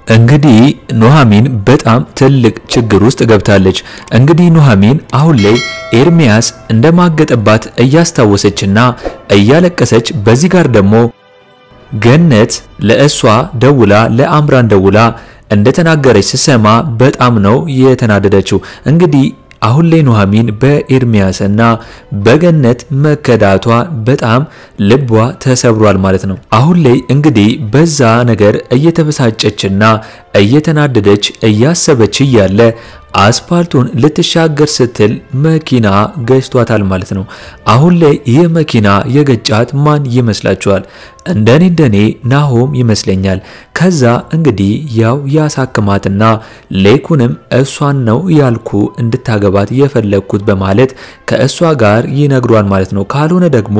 እንግዲህ ኑሐሚን በጣም ትልቅ ችግር ውስጥ ገብታለች። እንግዲህ ኑሐሚን አሁን ላይ ኤርሚያስ እንደማገጠባት እያስታወሰችና እያለቀሰች በዚህ ጋር ደግሞ ገነት ለእሷ ደውላ ለአምራን ደውላ እንደተናገረች ሲሰማ በጣም ነው የተናደደችው። እንግዲህ አሁን ላይ ኑሐሚን በኤርሚያስና በገነት መከዳቷ በጣም ልቧ ተሰብሯል ማለት ነው። አሁን ላይ እንግዲህ በዛ ነገር እየተበሳጨችና እየተናደደች እያሰበች ያለ አስፓልቱን ልትሻገር ስትል መኪና ገጭቷታል ማለት ነው። አሁን ላይ ይህ መኪና የገጫት ማን ይመስላችኋል? እንደኔ ናሆም ይመስለኛል። ከዛ እንግዲህ ያው ያሳክማትና ሌኩንም እሷን ነው ያልኩ እንድታገባት የፈለኩት በማለት ከእሷ ጋር ይነግሯል ማለት ነው። ካልሆነ ደግሞ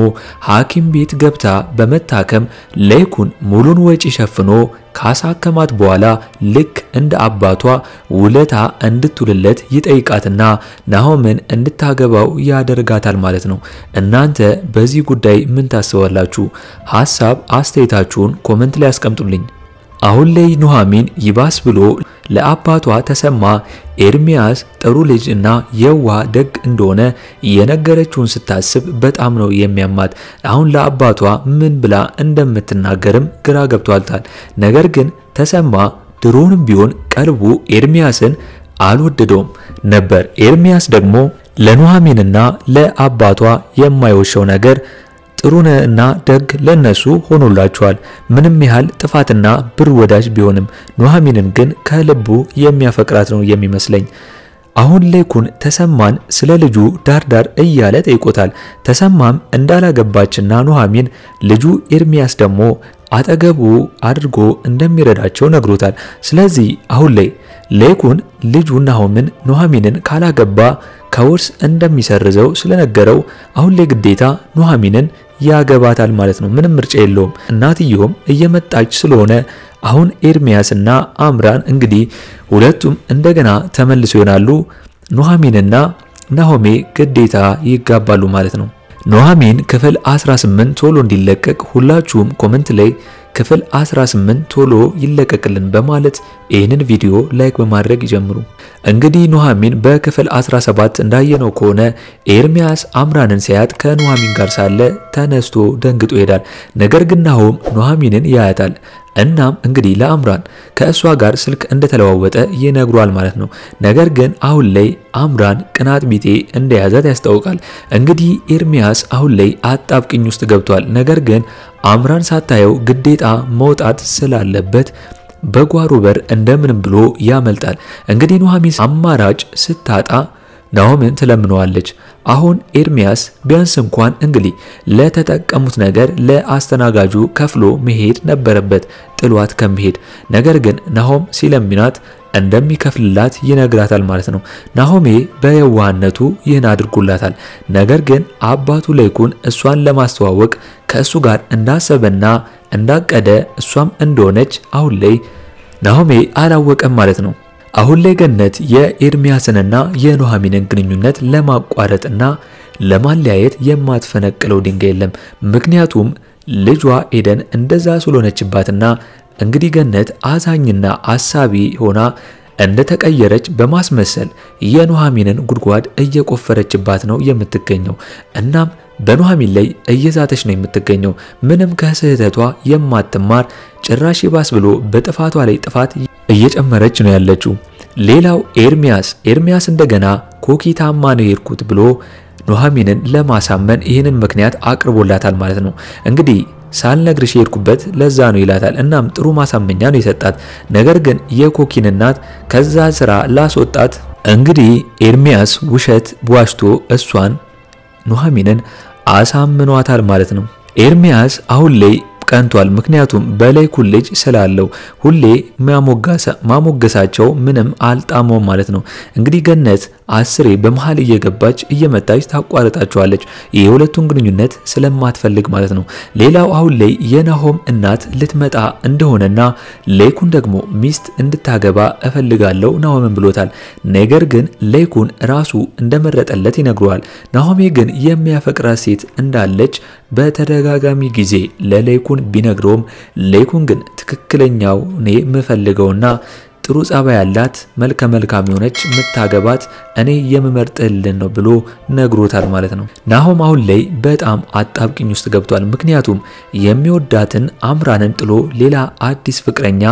ሐኪም ቤት ገብታ በመታከም ሌኩን ሙሉን ወጪ ሸፍኖ ካሳከማት በኋላ ልክ እንደ አባቷ ውለታ እንድትውልለት ይጠይቃትና ናሆምን እንድታገባው ያደርጋታል ማለት ነው። እናንተ በዚህ ጉዳይ ምን ታስባላችሁ? ሐሳብ አስተያየታችሁን ኮሜንት ላይ አስቀምጡልኝ። አሁን ላይ ኑሐሚን ይባስ ብሎ ለአባቷ ተሰማ ኤርሚያስ ጥሩ ልጅና የዋህ ደግ እንደሆነ የነገረችውን ስታስብ በጣም ነው የሚያማት። አሁን ለአባቷ ምን ብላ እንደምትናገርም ግራ ገብቷታል። ነገር ግን ተሰማ ድሮንም ቢሆን ቀልቡ ኤርሚያስን አልወደደውም ነበር። ኤርሚያስ ደግሞ ለኑሐሚንና ለአባቷ የማይወሸው ነገር ጥሩነና ደግ ለነሱ ሆኖላቸዋል። ምንም ያህል ጥፋትና ብር ወዳጅ ቢሆንም ኑሐሚንን ግን ከልቡ የሚያፈቅራት ነው የሚመስለኝ። አሁን ሌኩን ተሰማን ስለ ልጁ ዳርዳር እያለ ጠይቆታል። ተሰማም እንዳላገባችና ኑሐሚን ልጁ ኤርሚያስ ደግሞ አጠገቡ አድርጎ እንደሚረዳቸው ነግሮታል። ስለዚህ አሁን ላይ ሌኩን ልጁ ናሆምን ኑሐሚንን ካላገባ ከውርስ እንደሚሰርዘው ስለነገረው አሁን ላይ ግዴታ ኑሐሚንን ያገባታል ማለት ነው። ምንም ምርጫ የለውም። እናትየውም እየመጣች ስለሆነ አሁን ኤርሚያስና አምራን እንግዲህ ሁለቱም እንደገና ተመልሶ ይሆናሉ። ኑሐሚንና ናሆሜ ግዴታ ይጋባሉ ማለት ነው። ኑሐሚን ክፍል 18 ቶሎ እንዲለቀቅ ሁላችሁም ኮሜንት ላይ ክፍል 18 ቶሎ ይለቀቅልን በማለት ይህንን ቪዲዮ ላይክ በማድረግ ይጀምሩ። እንግዲህ ኑሐሚን በክፍል 17 እንዳየነው ከሆነ ኤርሚያስ አምራንን ሲያያት ከኑሐሚን ጋር ሳለ ተነስቶ ደንግጦ ይሄዳል። ነገር ግን ናሆም ኑሐሚንን ያያታል። እናም እንግዲህ ለአምራን ከእሷ ጋር ስልክ እንደተለዋወጠ ይነግሯል ማለት ነው። ነገር ግን አሁን ላይ አምራን ቅናት ቢጤ እንደያዛት ያስታውቃል። እንግዲህ ኤርሚያስ አሁን ላይ አጣብቅኝ ውስጥ ገብቷል። ነገር ግን አምራን ሳታየው ግዴታ መውጣት ስላለበት በጓሮ በር እንደምንም ብሎ ያመልጣል። እንግዲህ ኑሐሚን አማራጭ ስታጣ ናሆምን ትለምነዋለች። አሁን ኤርሚያስ ቢያንስ እንኳን እንግዲህ ለተጠቀሙት ነገር ለአስተናጋጁ ከፍሎ መሄድ ነበረበት ጥሏት ከመሄድ። ነገር ግን ናሆም ሲለምናት እንደሚከፍልላት ይነግራታል ማለት ነው። ናሆሜ በየዋህነቱ ይህን አድርጎላታል። ነገር ግን አባቱ ሌኩን እሷን ለማስተዋወቅ ከእሱ ጋር እንዳሰበና እንዳቀደ እሷም እንደሆነች አሁን ላይ ናሆሜ አላወቀም ማለት ነው። አሁን ላይ ገነት የኤርሚያስንና የኑሐሚንን ግንኙነት ለማቋረጥና ለማለያየት የማትፈነቅለው ድንጋይ የለም። ምክንያቱም ልጇ ኤደን እንደዛ ስለሆነችባትና እንግዲህ ገነት አዛኝና አሳቢ ሆና እንደተቀየረች በማስመሰል የኑሐሚንን ጉድጓድ እየቆፈረችባት ነው የምትገኘው። እናም በኑሐሚን ላይ እየዛተች ነው የምትገኘው። ምንም ከስህተቷ የማትማር ጭራሽ ባስ ብሎ በጥፋቷ ላይ ጥፋት እየጨመረች ነው ያለችው። ሌላው ኤርሚያስ እንደገና ኮኪታማ ነው የሄድኩት ብሎ ኑሐሚንን ለማሳመን ይህንን ምክንያት አቅርቦላታል ማለት ነው። እንግዲህ ሳልነግርሽ የሄድኩበት ለዛ ነው ይላታል። እናም ጥሩ ማሳመኛ ነው የሰጣት። ነገር ግን የኮኪን እናት ከዛ ስራ ላስወጣት እንግዲህ ኤርሚያስ ውሸት ዋሽቶ እሷን ኑሐሚንን አሳምኗታል ማለት ነው። ኤርሚያስ አሁን ላይ ቀንቷል። ምክንያቱም በሌኩ ልጅ ስላለው ሁሌ ማሞገሳቸው ምንም አልጣመው ማለት ነው። እንግዲህ ገነት 10 በመሃል እየገባች እየመጣች ታቋርጣቸዋለች የሁለቱን ግንኙነት ስለማትፈልግ ማለት ነው። ሌላው አሁን ላይ የናሆም እናት ልትመጣ እንደሆነና ሌይኩን ደግሞ ሚስት እንድታገባ እፈልጋለሁ ናሆምን ብሎታል። ነገር ግን ሌይኩን ራሱ እንደመረጠለት ይነግረዋል። ናሆሜ ግን የሚያፈቅራት ሴት እንዳለች በተደጋጋሚ ጊዜ ለሌይኩን ቢነግረውም ሌይኩን ግን ትክክለኛው እኔ የምፈልገውና ጥሩ ጸባይ ያላት መልከ መልካም የሆነች ምታገባት እኔ የምመርጥልን ነው ብሎ ነግሮታል ማለት ነው። ናሆም አሁን ላይ በጣም አጣብቂኝ ውስጥ ገብቷል። ምክንያቱም የሚወዳትን አምራንን ጥሎ ሌላ አዲስ ፍቅረኛ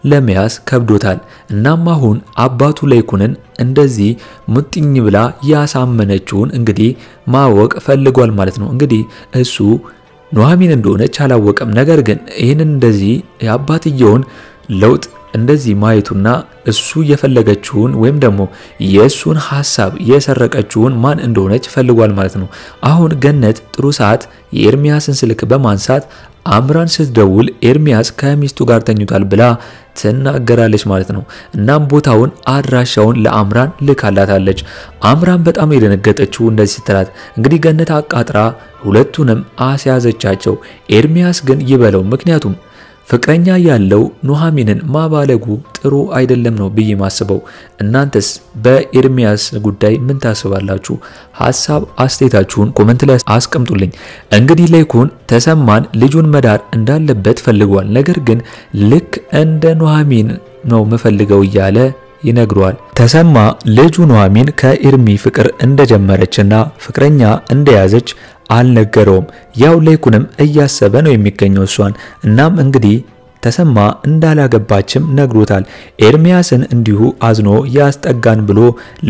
ለመያዝ ከብዶታል። እናም አሁን አባቱ ሌይኩንን እንደዚህ ሙጥኝ ብላ ያሳመነችውን እንግዲህ ማወቅ ፈልጓል ማለት ነው። እንግዲህ እሱ ኑሐሚን እንደሆነች አላወቀም። ነገር ግን ይህንን እንደዚህ የአባትየውን ለውጥ እንደዚህ ማየቱና እሱ የፈለገችውን ወይም ደግሞ የእሱን ሐሳብ የሰረቀችውን ማን እንደሆነች ፈልጓል ማለት ነው። አሁን ገነት ጥሩ ሰዓት የኤርሚያስን ስልክ በማንሳት አምራን ስትደውል ኤርሚያስ ከሚስቱ ጋር ተኝቷል ብላ ትናገራለች ማለት ነው። እናም ቦታውን አድራሻውን ለአምራን ልካላታለች። አምራን በጣም የደነገጠችው እንደዚህ ስትላት እንግዲህ ገነት አቃጥራ ሁለቱንም አስያዘቻቸው። ኤርሚያስ ግን ይበለው ምክንያቱም ፍቅረኛ ያለው ኑሐሚንን ማባለጉ ጥሩ አይደለም ነው ብዬ ማስበው። እናንተስ በኤርሚያስ ጉዳይ ምን ታስባላችሁ? ሐሳብ አስተያየታችሁን ኮሜንት ላይ አስቀምጡልኝ። እንግዲህ ሌይኩን ተሰማን ልጁን መዳር እንዳለበት ፈልጓል። ነገር ግን ልክ እንደ ኑሐሚን ነው መፈልገው እያለ ይነግረዋል። ተሰማ ልጁ ኑሐሚን ከኤርሚ ፍቅር እንደጀመረችና ፍቅረኛ እንደያዘች አልነገረውም። ያው ሌይኩንም እያሰበ ነው የሚገኘው እሷን። እናም እንግዲህ ተሰማ እንዳላገባችም ነግሮታል። ኤርሚያስን እንዲሁ አዝኖ ያስጠጋን ብሎ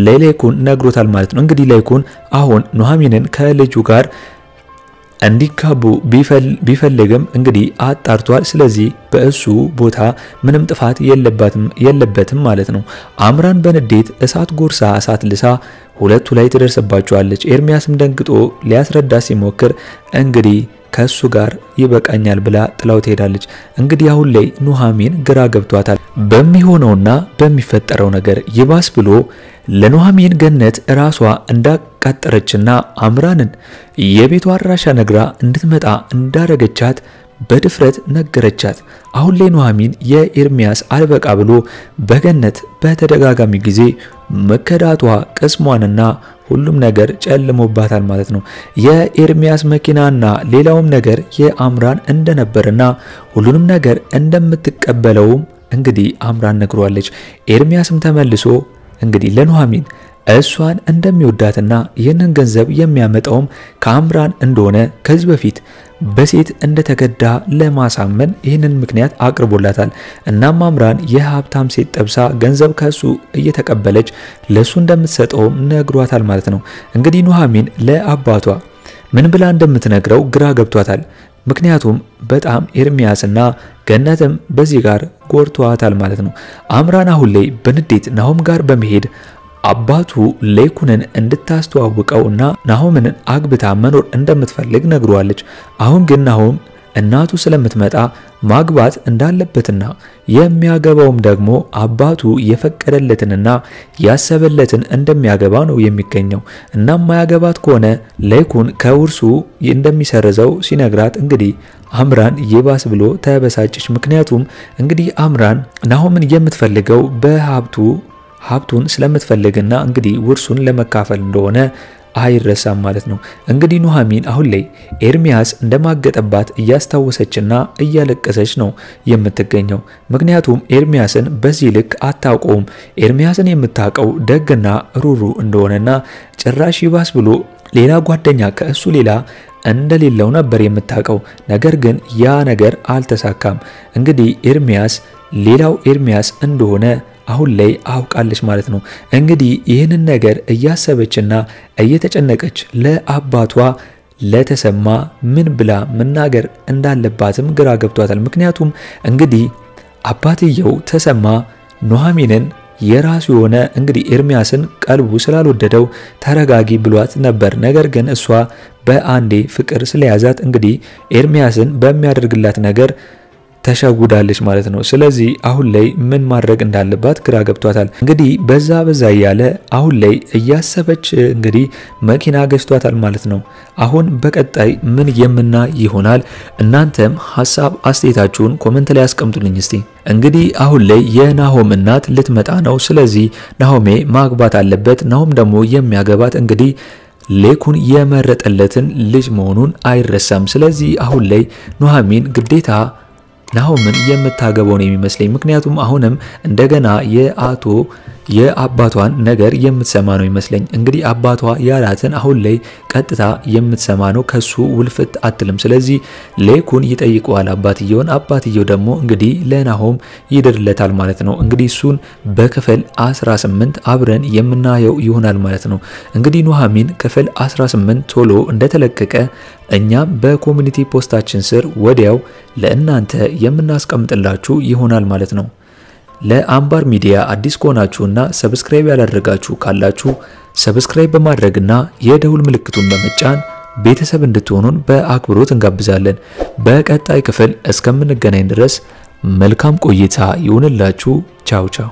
ለሌይኩን ነግሮታል ማለት ነው። እንግዲህ ሌይኩን አሁን ኑሐሚንን ከልጁ ጋር እንዲጋቡ ቢፈልግም እንግዲህ አጣርቷል። ስለዚህ በእሱ ቦታ ምንም ጥፋት የለበትም ማለት ነው። አምራን በንዴት እሳት ጎርሳ እሳት ልሳ ሁለቱ ላይ ትደርስባቸዋለች። ኤርሚያስም ደንግጦ ሊያስረዳ ሲሞክር እንግዲህ ከሱ ጋር ይበቃኛል ብላ ጥላው ትሄዳለች። እንግዲህ አሁን ላይ ኑሐሚን ግራ ገብቷታል በሚሆነውና በሚፈጠረው ነገር። ይባስ ብሎ ለኑሐሚን ገነት ራሷ እንዳቃጠረችና አምራንን የቤቷ አድራሻ ነግራ እንድትመጣ እንዳረገቻት በድፍረት ነገረቻት። አሁን ላይ ኑሐሚን የኤርሚያስ አልበቃ ብሎ በገነት በተደጋጋሚ ጊዜ መከዳቷ ቅስሟንና ሁሉም ነገር ጨልሞባታል ማለት ነው። የኤርሚያስ መኪናና ሌላውም ነገር የአምራን እንደነበርና ሁሉንም ነገር እንደምትቀበለውም እንግዲህ አምራን ነግሯለች። ኤርሚያስም ተመልሶ እንግዲህ ለኑሐሚን እሷን እንደሚወዳትና ይህንን ገንዘብ የሚያመጣውም ከአምራን እንደሆነ ከዚህ በፊት በሴት እንደተገዳ ለማሳመን ይህንን ምክንያት አቅርቦላታል። እናም አምራን የሀብታም ሴት ጠብሳ ገንዘብ ከሱ እየተቀበለች ለሱ እንደምትሰጠውም ነግሯታል ማለት ነው። እንግዲህ ኑሐሚን ለአባቷ ምን ብላ እንደምትነግረው ግራ ገብቷታል። ምክንያቱም በጣም ኤርሚያስና ገነትም በዚህ ጋር ጎርቷታል ማለት ነው። አምራን አሁን ላይ በንዴት ናሆም ጋር በመሄድ አባቱ ሌይኩንን እንድታስተዋውቀውና ናሆምን አግብታ መኖር እንደምትፈልግ ነግሯለች። አሁን ግን ናሆም እናቱ ስለምትመጣ ማግባት እንዳለበትና የሚያገባውም ደግሞ አባቱ የፈቀደለትንና ያሰበለትን እንደሚያገባ ነው የሚገኘው። እናም ማያገባት ከሆነ ሌይኩን ከውርሱ እንደሚሰርዘው ሲነግራት እንግዲህ አምራን ይባስ ብሎ ተበሳጨች። ምክንያቱም እንግዲህ አምራን ናሆምን የምትፈልገው ሀብቱን ስለምትፈልግና እንግዲህ ውርሱን ለመካፈል እንደሆነ አይረሳም ማለት ነው። እንግዲህ ኑሐሚን አሁን ላይ ኤርሚያስ እንደማገጠባት እያስታወሰችና እያለቀሰች ነው የምትገኘው። ምክንያቱም ኤርሚያስን በዚህ ልክ አታውቀውም። ኤርሚያስን የምታውቀው ደግና ሩሩ እንደሆነና ጭራሽ ይባስ ብሎ ሌላ ጓደኛ ከእሱ ሌላ እንደሌለው ነበር የምታውቀው። ነገር ግን ያ ነገር አልተሳካም። እንግዲህ ኤርሚያስ ሌላው ኤርሚያስ እንደሆነ አሁን ላይ አውቃለች ማለት ነው። እንግዲህ ይህንን ነገር እያሰበችና እየተጨነቀች ለአባቷ ለተሰማ ምን ብላ መናገር እንዳለባትም ግራ ገብቷታል። ምክንያቱም እንግዲህ አባትየው ተሰማ ኑሐሚንን የራሱ የሆነ እንግዲህ ኤርሚያስን ቀልቡ ስላልወደደው ተረጋጊ ብሏት ነበር። ነገር ግን እሷ በአንዴ ፍቅር ስለያዛት እንግዲህ ኤርሚያስን በሚያደርግላት ነገር ተሸጉዳለች ማለት ነው። ስለዚህ አሁን ላይ ምን ማድረግ እንዳለባት ግራ ገብቷታል። እንግዲህ በዛ ያለ አሁን ላይ እያሰበች እንግዲህ መኪና ገዝቷታል ማለት ነው። አሁን በቀጣይ ምን የምናይ ይሆናል? እናንተም ሐሳብ አስተያየታችሁን ኮሜንት ላይ አስቀምጡልኝ እስቲ። እንግዲህ አሁን ላይ የናሆም እናት ልትመጣ ነው። ስለዚህ ናሆሜ ማግባት አለበት። ናሆም ደግሞ የሚያገባት እንግዲህ ሌኩን የመረጠለትን ልጅ መሆኑን አይረሳም። ስለዚህ አሁን ላይ ኑሐሚን ግዴታ ናሆምን የምታገባው ነው የሚመስለኝ። ምክንያቱም አሁንም እንደገና የአባቷን ነገር የምትሰማ ነው ይመስለኝ። እንግዲህ አባቷ ያላትን አሁን ላይ ቀጥታ የምትሰማ ነው፣ ከሱ ውልፍት አትልም። ስለዚህ ሌኩን ይጠይቀዋል አባትየውን። አባትየው ደግሞ እንግዲህ ለናሆም ይድርለታል ማለት ነው። እንግዲህ እሱን በክፍል 18 አብረን የምናየው ይሆናል ማለት ነው። እንግዲህ ኑሐሚን ክፍል 18 ቶሎ እንደተለቀቀ እኛም በኮሚኒቲ ፖስታችን ስር ወዲያው ለእናንተ የምናስቀምጥላችሁ ይሆናል ማለት ነው። ለአምባር ሚዲያ አዲስ ከሆናችሁና ሰብስክራይብ ያላደረጋችሁ ካላችሁ ሰብስክራይብ በማድረግና የደውል ምልክቱን በመጫን ቤተሰብ እንድትሆኑን በአክብሮት እንጋብዛለን። በቀጣይ ክፍል እስከምንገናኝ ድረስ መልካም ቆይታ ይሁንላችሁ። ቻው ቻው።